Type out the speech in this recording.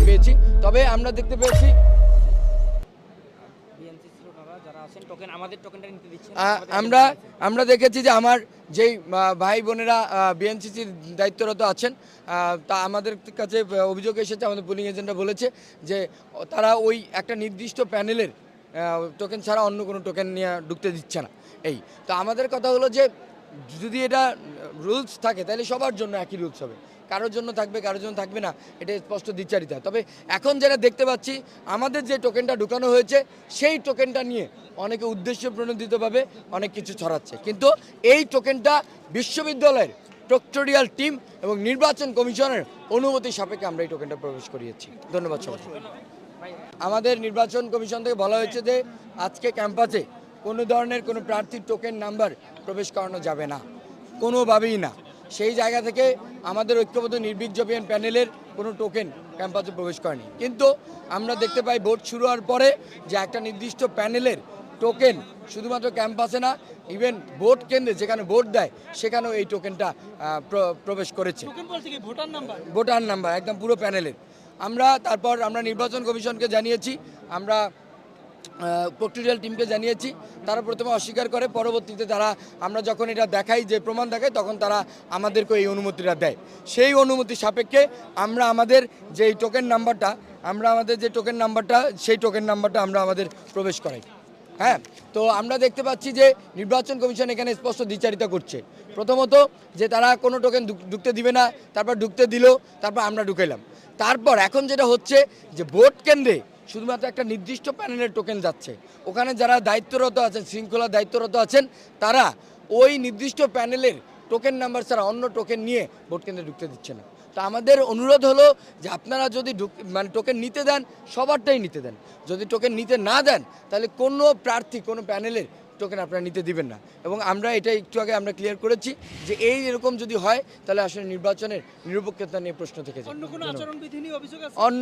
পেয়েছি। তবে আমরা দেখতে পেয়েছি আমরা দেখেছি যে আমার যেই ভাই বোনেরা বিএনসিসির দায়িত্বরত আছেন, তা আমাদের কাছে অভিযোগ এসেছে, আমাদের পোলিং এজেন্টরা বলেছে যে তারা ওই একটা নির্দিষ্ট প্যানেলের টোকেন ছাড়া অন্য কোনো টোকেন নিয়ে ঢুকতে দিচ্ছে না। তো আমাদের কথা হলো যে যদি এটা রুলস থাকে তাহলে সবার জন্য একই রুলস হবে, কারোর জন্য থাকবে কারোর জন্য থাকবে না, এটা স্পষ্ট দ্বিচারিতা। তবে এখন যেটা দেখতে পাচ্ছি, আমাদের যে টোকেনটা ঢুকানো হয়েছে সেই টোকেনটা নিয়ে অনেকে উদ্দেশ্য প্রণোদিতভাবে অনেক কিছু ছড়াচ্ছে, কিন্তু এই টোকেনটা বিশ্ববিদ্যালয়ের প্রক্টোরিয়াল টিম এবং নির্বাচন কমিশনের অনুমতি সাপেক্ষে আমরা এই টোকেনটা প্রবেশ করিয়েছি। ধন্যবাদ সবাই। আমাদের নির্বাচন কমিশন থেকে বলা হয়েছে যে আজকে ক্যাম্পাসে কোনো ধরনের কোনো প্রার্থীর টোকেন নাম্বার প্রবেশ করানো যাবে না, কোনোভাবেই না। সেই জায়গা থেকে আমাদের ঐক্যবদ্ধ নির্ভীক জবিয়ান প্যানেলের কোনো টোকেন ক্যাম্পাসে প্রবেশ করেনি, কিন্তু আমরা দেখতে পাই ভোট শুরু হওয়ার পরে যে একটা নির্দিষ্ট প্যানেলের টোকেন শুধুমাত্র ক্যাম্পাসে না, ইভেন ভোট কেন্দ্রে যেখানে ভোট দেয় সেখানেও এই টোকেনটা প্রবেশ করেছে। ভোটার নাম্বার একদম পুরো প্যানেলের। তারপর আমরা নির্বাচন কমিশনকে জানিয়েছি, আমরা প্রক্টোরিয়াল টিমকে জানিয়েছি, তারা প্রথমে অস্বীকার করে, পরবর্তীতে আমরা যখন এটা দেখাই, যে প্রমাণ দেখাই, তখন তারা আমাদেরকে এই অনুমতিটা দেয়। সেই অনুমতি সাপেক্ষে আমরা আমাদের যে টোকেন নাম্বারটা সেই টোকেন নাম্বারটা আমরা আমাদের প্রবেশ করাই। তো আমরা দেখতে পাচ্ছি যে নির্বাচন কমিশন এখানে স্পষ্ট দ্বিচারিতা করছে। প্রথমত যে তারা কোনো টোকেন ঢুকতে দিবে না, তারপর ঢুকতে দিল, তারপর আমরা ঢুকাইলাম। তারপর এখন যেটা হচ্ছে যে ভোট কেন্দ্রে শুধুমাত্র একটা নির্দিষ্ট প্যানেলের টোকেন যাচ্ছে, ওখানে যারা দায়িত্বরত আছেন, শৃঙ্খলা দায়িত্বরত আছেন, তারা ওই নির্দিষ্ট প্যানেলের টোকেন নাম্বার ছাড়া অন্য টোকেন নিয়ে ভোট কেন্দ্রে ঢুকতে দিচ্ছে না। তো আমাদের অনুরোধ হলো যে আপনারা যদি টোকেন নিতে দেন, সবারটাই নিতে দেন। যদি টোকেন নিতে না দেন, তাহলে কোনো প্রার্থী কোনো প্যানেলের টোকেন আপনারা নিতে দিবেন না। এবং আমরা এটা একটু আগে আমরা ক্লিয়ার করেছি যে এরকম যদি হয় তাহলে আসলে নির্বাচনের নিরপেক্ষতা নিয়ে প্রশ্ন থেকে যায়। অন্য কোনো আচরণবিধি নিয়ে অভিযোগ আছে? অন্য